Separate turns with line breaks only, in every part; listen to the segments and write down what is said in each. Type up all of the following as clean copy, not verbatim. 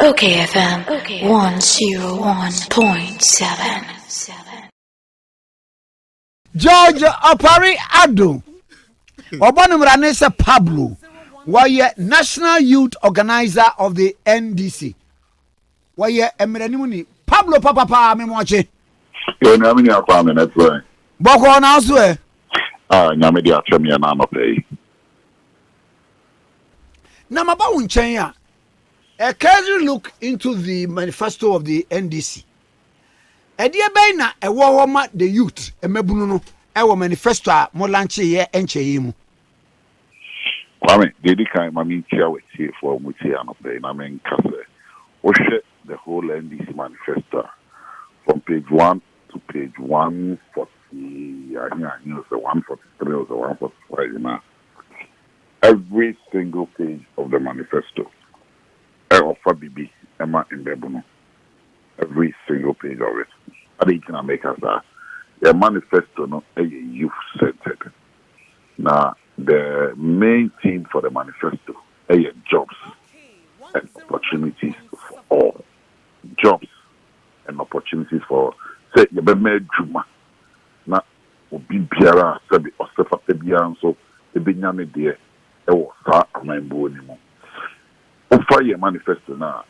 OKFM 101.7.
George Opare Addo. Obanumranese Pablo. Why National Youth Organizer of the NDC. Why Emerenimuni Pablo Papa Memoche.
Yo, Namini Aquaman, that's right.
Boko now, swear.
Namidi Achemi and Anope.
Namaba Unchenya. A casual look into the manifesto of the NDC. A dear Baina, a warma the youth, a mebuno, our manifesto, Molanche ye encheimu.
Kwame, Dedica, Mammy Chia with here for Mutia Anope, Namen Kase. Oshe the whole NDC manifesto from page 1 to page 140. I think it was the 143 or the 145 now. Every single page of the manifesto. Offer BB, Emma in Bebuno. Every single page of it. I think can make us that the manifesto no youth centered. Now the main theme for the manifesto jobs and opportunities for all. Jobs and opportunities for say you be made juma. Na obi biara sabi osefa biara so e be nyame de e wo sa amambo ni mo. Offer manifesto now.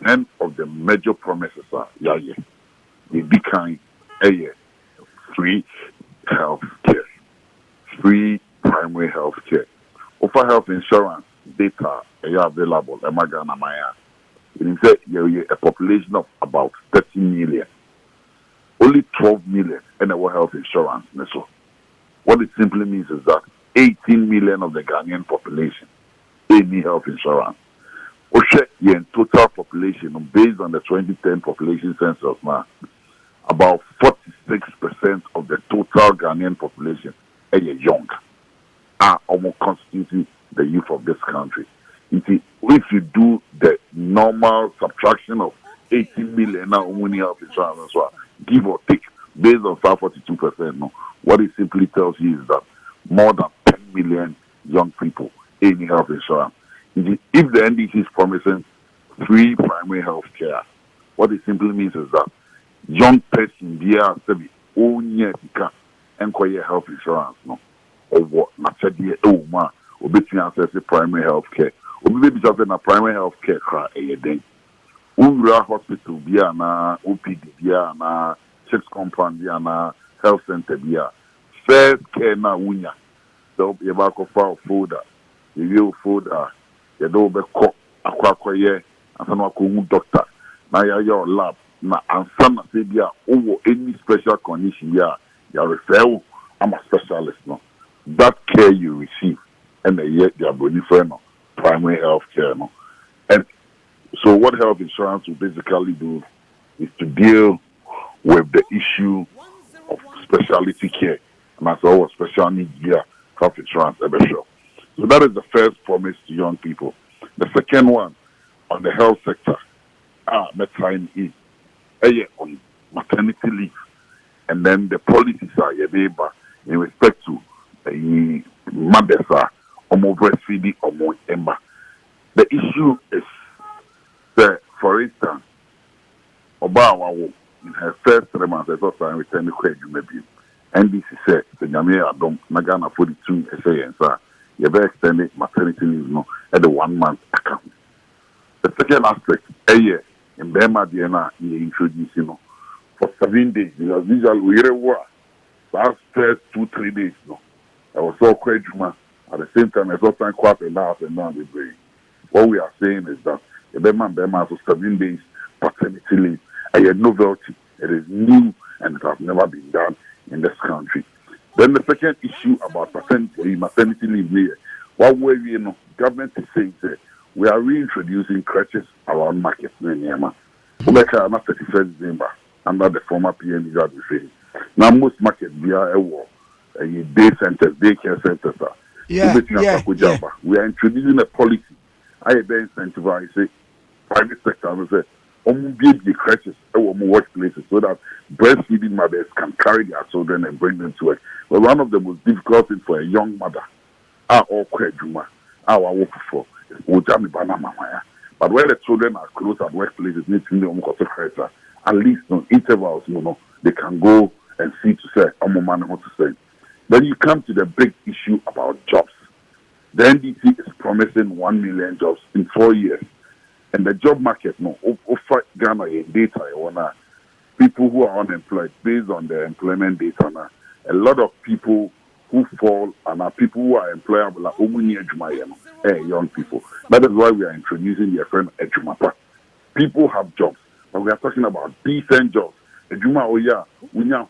10 of the major promises are they become free health care, free primary health care, offer health insurance data available. Magana Maya. It is a population of about 30 million. Only 12 million in our health insurance. So what it simply means is that 18 million of the Ghanaian population need health insurance. In total population, based on the 2010 population census now, about 46% of the total Ghanaian population are young, are almost constituting the youth of this country. If you do the normal subtraction of 18 million now, only health insurance as well, give or take, based on 42%, no, what it simply tells you is that more than 10 million young people need health insurance. If the NDC is promising free primary health care, what it simply means is that young person there to be only and health insurance, no, or what not said or between access to primary health care, or maybe something a primary health care cry a day. Ura hospital biana, OPD biana, checks compound biana, health center biana, first care na unya. So be about to file folder, review folder. You don't be caught acquire and some doctor. Now your lab now and some say over any special condition you refer I'm a specialist no. That care you receive and yet you are benefiting no primary health care no. And so what health insurance will basically do is to deal with the issue of specialty care and as well special needs health insurance sure. So that is the first promise to young people. The second one on the health sector, time is on maternity leave, and then the policies are in respect to mothers are more breastfeeding or more ember. The issue is that, for instance, Obawa in her first 3 months, I thought I returned the maybe, and this is said the Namia Adom Nagana 42 SANs. You better extend it maternity leave no at the 1 month account. The second aspect, in Burma DNA, you introduce for 7 days because usually we work. Last first 2-3 days no. I was so crazy at the same time I saw time quite a lot and now the brain. What we are saying is that the Burma for 7 days paternity leave a novelty. It is new and it has never been done in this country. Then the second issue about maternity leave here, what way government is saying that we are reintroducing crutches around markets in Myanmar. Umeka na 31st December under the former PND administration. Now most markets via a day centers, daycare centers are. We are introducing a policy. I incentivize say private sector and say the crutches or more workplaces so that breastfeeding mothers can carry their children and bring them to work. But one of the most difficult things for a young mother, our work for is Ojami Bana Mamaya. But where the children are close at workplaces, need to know at least on intervals, they can go and see to say, I'm man what to say. Then you come to the big issue about jobs. The NDC is promising 1 million jobs in 4 years. And the job market, offer Ghana in data, people who are unemployed based on the employment data now. A lot of people who fall and are people who are employable like young people. That is why we are introducing the friend Ejumapa. People have jobs, but we are talking about decent jobs. Ejuma oya unya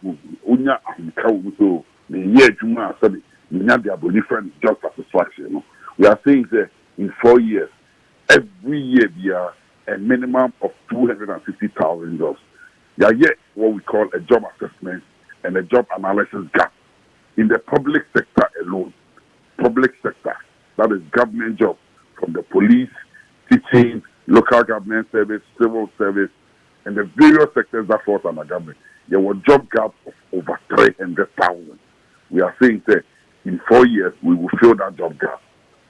ahunka the year Ejuma said the different job satisfaction. We are saying that in 4 years, every year there are a minimum of 250,000 jobs. There are yet what we call a job assessment and a job analysis gap. In the public sector alone, public sector, that is government jobs from the police, teaching, local government service, civil service, and the various sectors that fall under government, there were job gaps of over 300,000. We are saying that in 4 years, we will fill that job gap.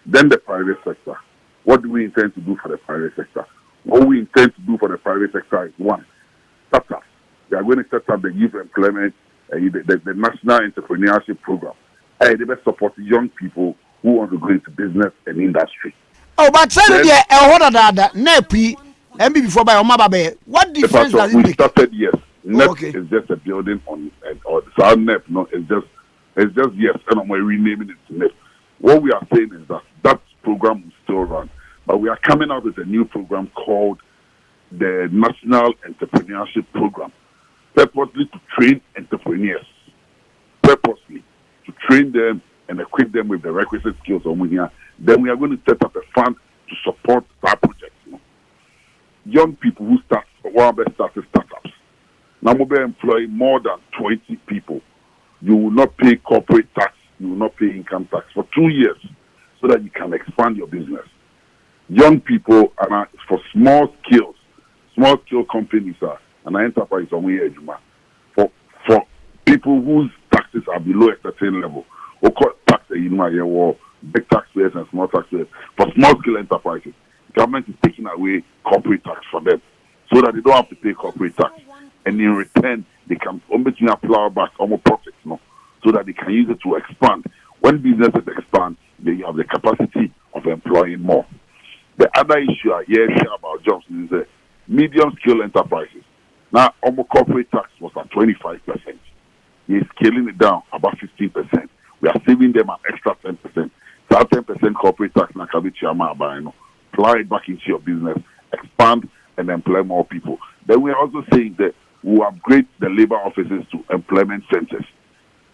Then the private sector. What do we intend to do for the private sector? What we intend to do for the private sector is one, startups. We are going to set up the youth employment, the National Entrepreneurship Program. They best support young people who want to go into business and industry.
Oh, but tell me, NEPI, MB before by Omababe, what difference does it make?
We started, yes. NEP
okay.
is just a building on so NEP, no, it's just yes, and we're renaming it to NEP. What we are saying is that program will still run, but we are coming out with a new program called the National Entrepreneurship Program, purposely to train entrepreneurs, purposely to train them and equip them with the requisite skills. Then we are going to set up a fund to support that project. Young people who start startups. Now we employ more than 20 people. You will not pay corporate tax. You will not pay income tax for 2 years so that you can expand your business. Young people are for small scale companies and enterprise for people whose taxes are below a certain level. Or tax big taxpayers and small taxpayers. For small scale enterprises, government is taking away corporate tax for them so that they don't have to pay corporate tax. And in return, they can plow back almost profits, so that they can use it to expand. When businesses expand, they have the capacity of employing more. The other issue I hear about jobs is medium scale enterprises. Now, almost corporate tax was at 25%. We're scaling it down about 15%. We are saving them an extra 10%. That 10% corporate tax now can be apply it back into your business, expand and employ more people. Then we are also saying that we will upgrade the labor offices to employment centers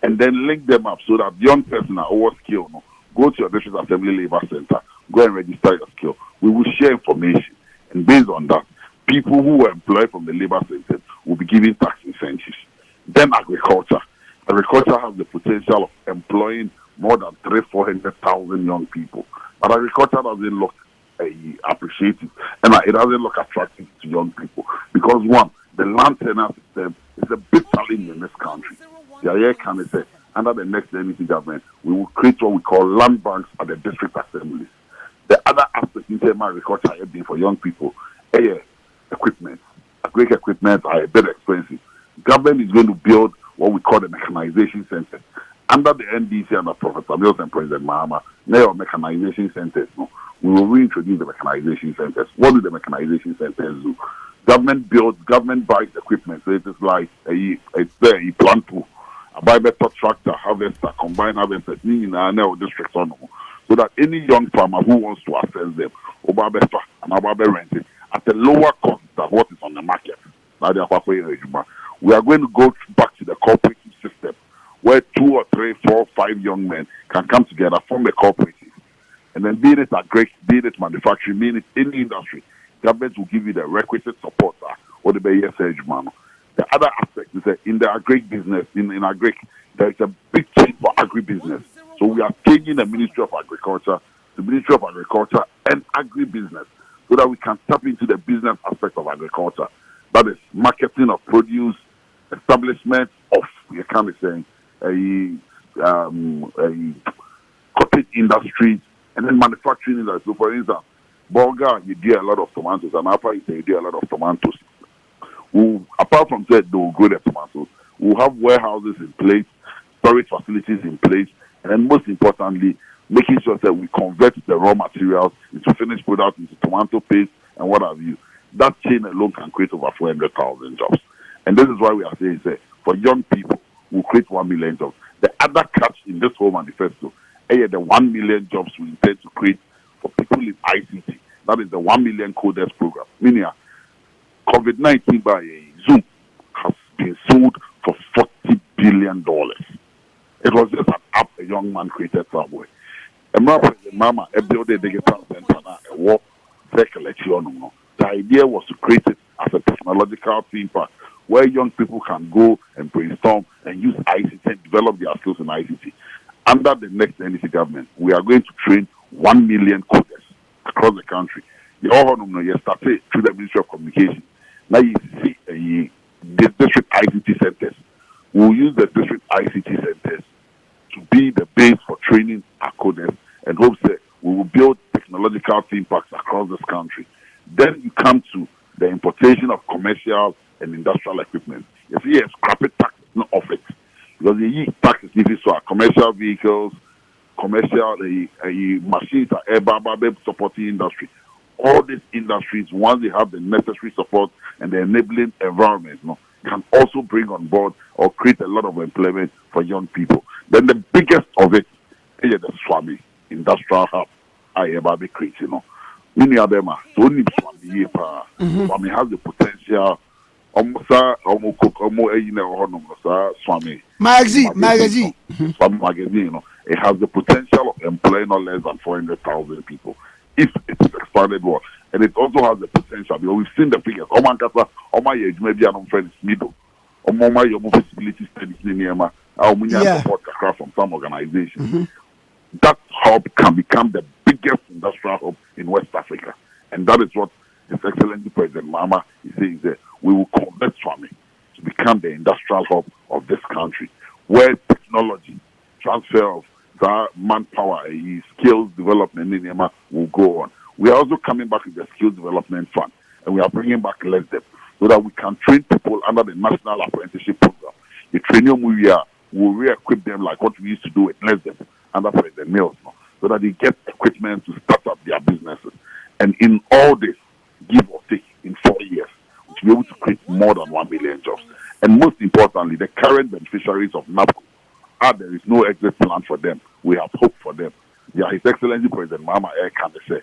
and then link them up so that young person are over skill. Go to your district assembly labor center, go and register your skill. We will share information, and based on that, people who are employed from the labor center will be given tax incentives. Then agriculture. Agriculture has the potential of employing more than 400,000 young people. But agriculture doesn't look appreciative and it doesn't look attractive to young people because one, the land tenure system is a big challenge in this country. The idea can say under the next NDC government, we will create what we call land banks at the district assemblies. The other aspect in terms of agriculture for young people, equipment. Agri equipment are a bit expensive. Government is going to build what we call the mechanization centers. Under the NDC and the Professor Mills and President Mahama, now mechanization centers, we will reintroduce the mechanization centers. What do the mechanization centers do? Government buys equipment. So it is like a plant pool. A buy better tractor, harvester, combine harvester, in our district, so that any young farmer who wants to access them, and rent it at a lower cost than what is on the market. We are going to go back to the cooperative system where 2 or 3, 4, 5 young men can come together, form a cooperative. And then be it manufacturing, be it any industry, government will give you the requisite support or the The other aspect is that in the agri business, in agri, there is a big change for agribusiness. So we are changing the Ministry of Agriculture to Ministry of Agriculture and Agribusiness so that we can tap into the business aspect of agriculture. That is marketing of produce, establishment of, you can be saying, a cottage industry, and then manufacturing industry. So, for instance, Bulgar, you do a lot of tomatoes, and Upper East, you do a lot of tomatoes. Apart from that, they will grow the tomatoes. We'll have warehouses in place, storage facilities in place, and then most importantly, making sure that we convert the raw materials into finished products, into tomato paste, and what have you. That chain alone can create over 400,000 jobs. And this is why we are saying, for young people, we'll create 1 million jobs. The other catch in this whole manifesto, the 1 million jobs we intend to create for people in ICT. That is the 1 million coders program. Meaning, COVID-19 by Zoom has been sold for $40 billion. It was just an app a young man created somewhere. Mama, every day they get a walk, the idea was to create it as a technological theme park where young people can go and brainstorm and use ICT and develop their skills in ICT. Under the next NDC government, we are going to train 1 million coders across the country. You all know yesterday through the Ministry of Communication. Now you see the district ICT centers. We'll use the district ICT centers to be the base for training our coders and hope that we will build technological theme parks across this country. Then you come to the importation of commercial and industrial equipment. You see, a scrap tax is not off it. Because the tax is needed for commercial vehicles, commercial machines, supporting industry. All these industries, once they have the necessary support and the enabling environment, can also bring on board or create a lot of employment for young people. Then the biggest of it is the Swami Industrial Hub. I ever create, Many of them are so only Swami. Swami has the potential. Swami magazine. Swami magazine, it has the potential of employing no less than 400,000 people if it is expanded well. And it also has the potential because we've seen the figures. Maybe I'm friends middle. Your visibility studies support from some organizations. That hub can become the biggest industrial hub in West Africa. And that is what His Excellency President Mama is saying that we will convert Swami to become the industrial hub of this country, where technology, transfer of manpower, skills development in Nema will go on. We are also coming back with the skills development fund, and we are bringing back less debt so that we can train people under the National Apprenticeship Program. The training we will re-equip them like what we used to do with less debt under President Mills, so that they get equipment to start up their businesses. And in all this, give or take, in 4 years, we will be able to create more than 1 million jobs. And most importantly, the current beneficiaries of NAPCO, there is no exit plan for them. We have hope for them. His Excellency President Mama Air can say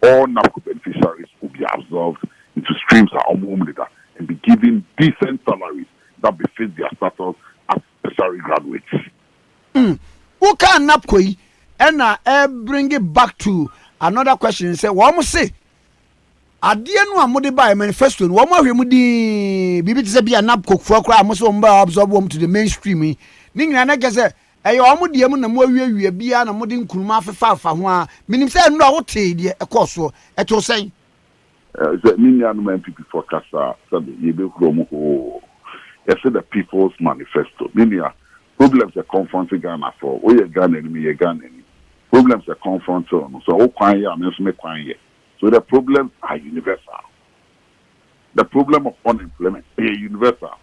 all NAPCO beneficiaries will be absorbed into streams and be given decent salaries that befit their status as tertiary graduates.
Who can NAPCO and bring it back to another question? Say, what must say? Adeɛ no a mode ba manifesto no wɔn ahwɛ mu di bibi te sɛ bia NAPCO fo kora mo so wɔn absorb wɔn to the mainstream ni nyina na gɛ sɛ ɛyɛ wɔn deɛ mu na mo awie bia na mode nkuruma afefa ho a minim sɛ no a wote deɛ ɛkɔ so ɛto sɛn
sɛ minia no MPP for kasa sɛ yebe kuro mu ho yɛsɛ the people's manifesto minia problems are confronting Ghana for we Ghana ni me Ghana ni problems are confronting no so o kwan yɛ ame so me kwan yɛ. So the problems are universal. The problem of unemployment is universal.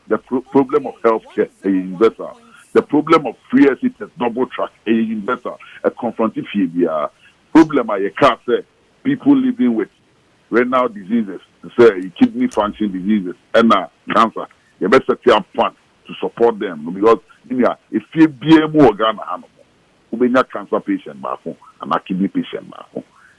The problem of healthcare is universal. The problem of free access double track is universal. A confrontive problem I can't say people living with renal diseases, say kidney function diseases and cancer. You better set up funds to support them because if you be a more Ghana, you be a cancer patient and a kidney patient.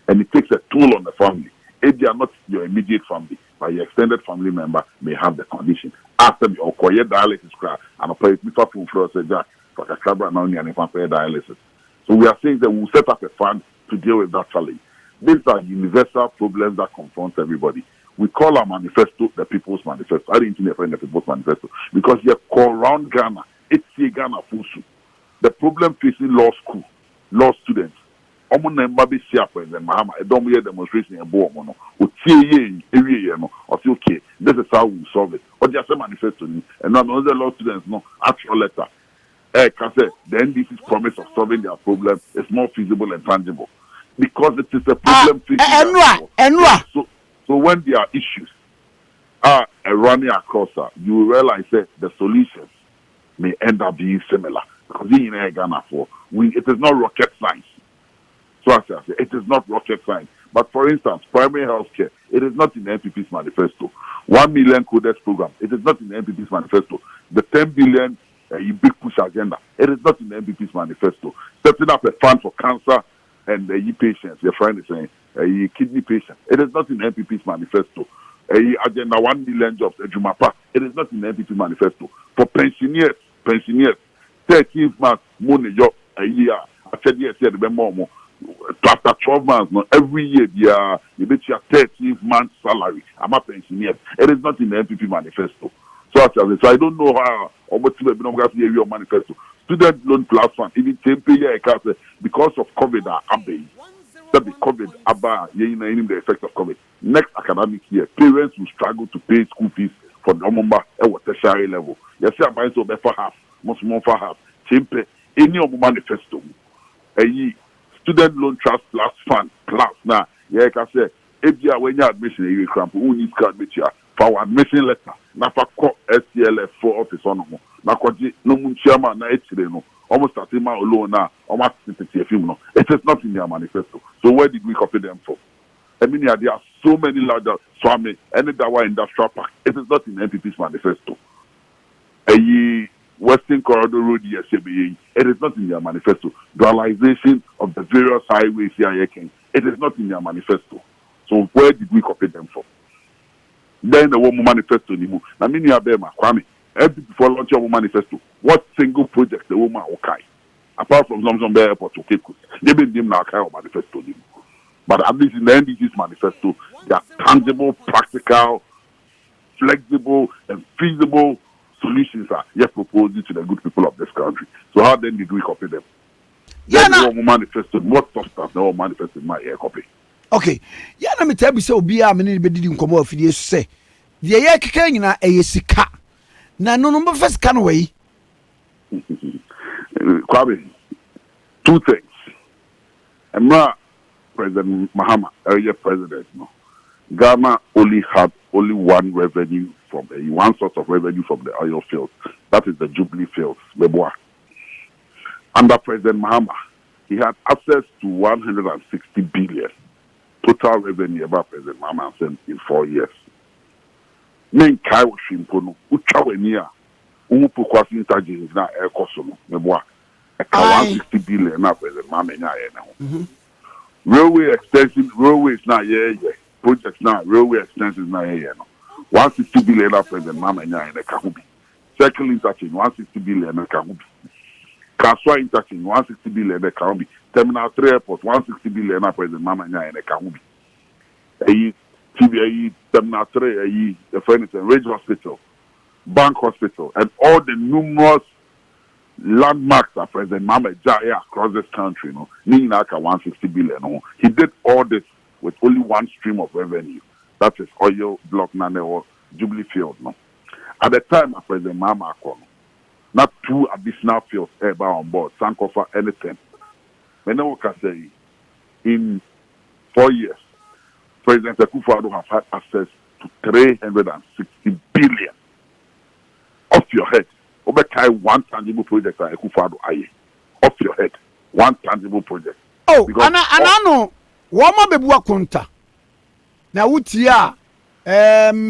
And it takes a toll on the family. If they are not your immediate family, but your extended family member may have the condition. After the Okoye dialysis crash, and a place before from Florida, for a cabra now and dialysis. So we are saying that we'll set up a fund to deal with that challenge. These are universal problems that confront everybody. We call our manifesto the People's Manifesto. I didn't define the People's Manifesto because you call around Ghana, it's Ghana Fusu. The problem facing law students. President Mahama, a demonstration in Bomono, okay, this is how we solve it. Or just a manifesto, and another law students, actual letter. Can say the NDC's promise of solving their problem is more feasible and tangible. because it is a problem so when there are issues running across you will realize that the solutions may end up being similar because it is not rocket science. So I say, it is not rocket science. But for instance, primary health care, it is not in the NPP's manifesto. 1 million codex program, it is not in the NPP's manifesto. The 10 billion big push agenda, it is not in the NPP's manifesto. Setting up a fund for cancer and patients, your friend is saying, kidney patients, it is not in the NPP's manifesto. Agenda 1 million jobs, Jumapa, it is not in the NPP manifesto. For pensioners, 13th month, money job a year. I said yes, more. After 12 months, no, every year, you bet your 13th month salary. I'm a pensioner. It is not in the NPP manifesto. So I don't know how or what to be your manifesto. Student loan plus fund, even 10 year because of COVID, that be COVID, the effect of COVID. Next academic year, parents will struggle to pay school fees for the number at tertiary level. Yes, I'm buying so for half, most more for half. Any of manifesto. Student loan trust plus fund plus now. Yeah, I can say if you are when you admission, you can who needs card with you for admission letter. Na for SCLF 4 office on no. Na kwa no mun chairman na etire no. Almost 30 ma alone now. Almost 50 film no. It is not in their manifesto. So where did we copy them for? I mean, there are so many larger Swami and the industrial park. It is not in NPP's manifesto. Western Corridor Road, it is not in their manifesto. Dualization of the various highways here, it is not in their manifesto. So where did we copy them from? Then the woman manifesto anymore. I mean, Kwame, before launching your manifesto, what single project the woman okay? Apart from Zomzombe Airport, okay, they been them now manifesto anymore. But at least in the NDC's manifesto, they are tangible, practical, flexible, and feasible solutions are yet proposed to the good people of this country. So how then did we copy them? Yeah, no manifesto. What substance no manifesto in my ear copy? Okay.
Yeah, let me tell you so be a many bedi in come off the say. The year kicking na a sika. Na no number first can way.
Kwabe, two things. And President Mahama, earlier president, no. Ghana only had one revenue from one source of revenue from the oil fields. That is the Jubilee fields, Beboa. Under President Mahama, he had access to 160 billion total revenue about President Mahama in 4 years. Men kai wo shimpono, ucha wenia, umupu kwa sintaji na air kosono, Beboa. 160 billion na President Mahama nya na. Railway extension, railways na projects now, railway extensions now here. 160 billion President Mama in the Kahubi. Circle interchange, 160 billion in the Kahubi. Kaswa interchange, 160 billion in the Kahubi. Terminal 3 airport, 160 billion President Mama in the Kahubi. Terminal 3, the furniture, Range Hospital, Bank Hospital, and all the numerous landmarks that President Mama Jaya across this country, Ninaka 160 billion. He did all this with only one stream of revenue. That is oil block Nane or Jubilee field. No. At the time of President Mama not 2 additional fields ever on board, Sankofa, anything. When I can say in 4 years, President Akufo-Addo has had access to 360 billion. Off your head. Obekai one tangible project at Akufo-Addo aye. Off your head. One tangible project.
Oh, Anano. Wama bebuwa konta. Na utia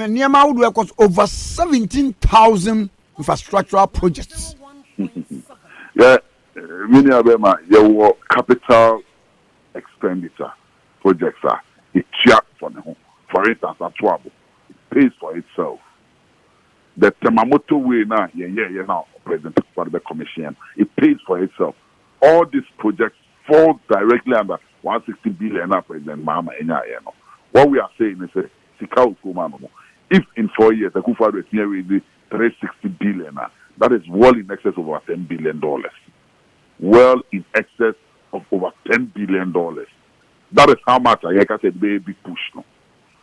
niyama udu ekos over 17,000 infrastructural projects.
Yeah, many of them are your capital expenditure projects are it cheap for them. For instance, at Twabo, it pays for itself. The Temamoto way now, now President for the Commission, it pays for itself. All these projects fall directly under 160 billion President Mama Enya. What we are saying is if in 4 years the Akufo-Addo is nearing 360 billion, that is well in excess of over $10 billion. Well in excess of over $10 billion. That is how much I said baby push. No?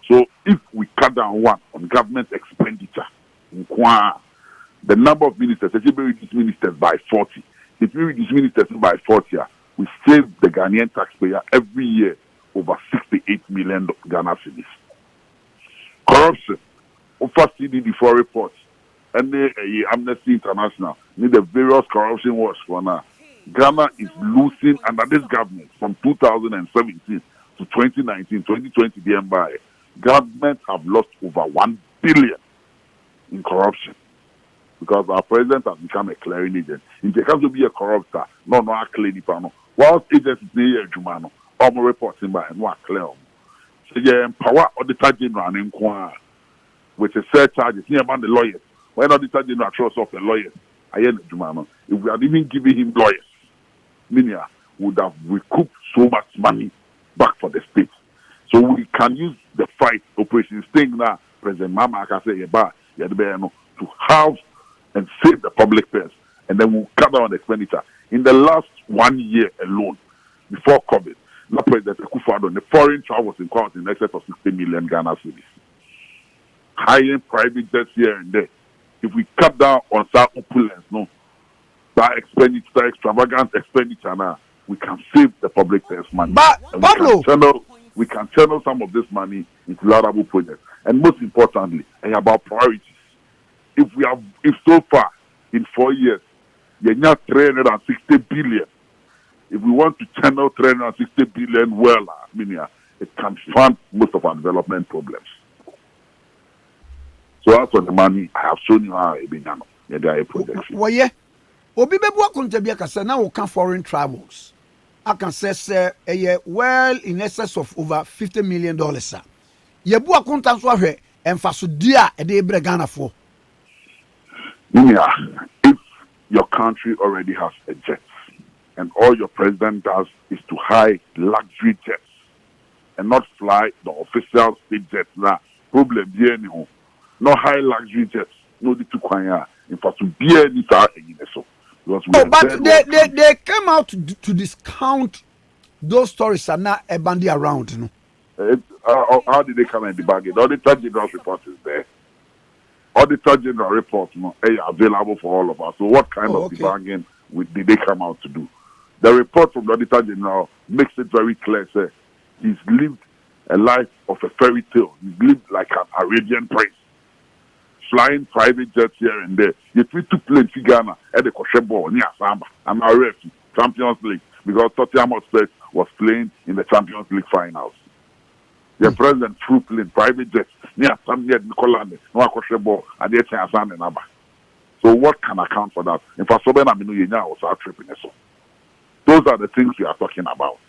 So if we cut down one on government expenditure, the number of ministers, if we reduce ministers by 40, if we reduce ministers by 40, we save the Ghanaian taxpayer every year over 68 million Ghana cedis. Corruption, over CDD4 reports, and the Amnesty International, need the various corruption watch for now. Ghana is losing under this government from 2017 to 2019, 2020, the empire. Government have lost over 1 billion in corruption because our president has become a clearing agent. If there has to be a corrupter, no clear panel. Whilst agencies near Jumano, all reporting by no clear. So yeah, empower auditor general and inquire with a surcharges near about the lawyers. When auditor general trust of the lawyers, I hear Jumano. If we had even giving him lawyers, Minia would have recouped so much money back for the state. So we can use the fight operations thing now, President Mama can say to have and save the public purse, and then we'll cut down on expenditure. In the last 1 year alone, before COVID, the President Akufo-Addo, the foreign travels in excess of 60 million Ghana cedis. High-end private jets here and there. If we cut down on some opulence, that expenditure, extravagant expenditure now, we can save the public purse money.
But Pablo,
we can channel some of this money into laudable projects. And most importantly, about priorities. If so far in 4 years, you're not 360 billion. If we want to channel 360 billion well, it can fund most of our development problems. So as for the money, I have shown you how it done. There are projects.
Well, yeah. Obi bebu akuntabi akasa na we can foreign travels. I can say well in excess of over $50 million. Yebu akunta so ahwe emfaso dia e de bre Ghana for.
If your country already has a jet and all your president does is to hire luxury jets and not fly the official state jets, problem here anyhow. No high luxury jets, no the two kwanya. In fact, to be any so.
But they came out to discount those stories are not a bandy around.
How did they come in the bargain? The Auditor General's report is there. Auditor General report available for all of us. So what kind of bargain did they come out to do? The report from the Auditor General makes it very clear, sir. He's lived a life of a fairy tale. He's lived like an Arabian prince, flying private jets here and there. You three to play in Ghana at the Koshebo near Samba. I'm a ref, Champions League, because Tottenham Hotspur was playing in the Champions League finals. The president flew in private jets near some near Nicolande, no Koshebo, and the Chansan and Abba. So what can account for that? In fact, Soben Aminu was our trip in so. Those are the things we are talking about.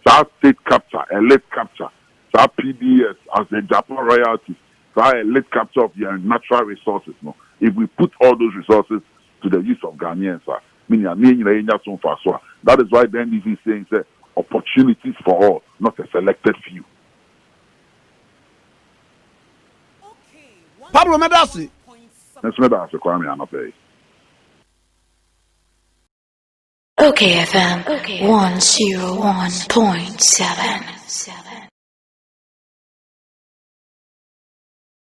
That state capture, elite capture, that PBS as the Japan royalties, that elite capture of your natural resources. If we put all those resources to the use of Ghanaians, that is why the NDC is saying opportunities for all, not a selected few.
Pablo Medasi.
Let's Medasi, Kwame Anape.
OKFM 101.7.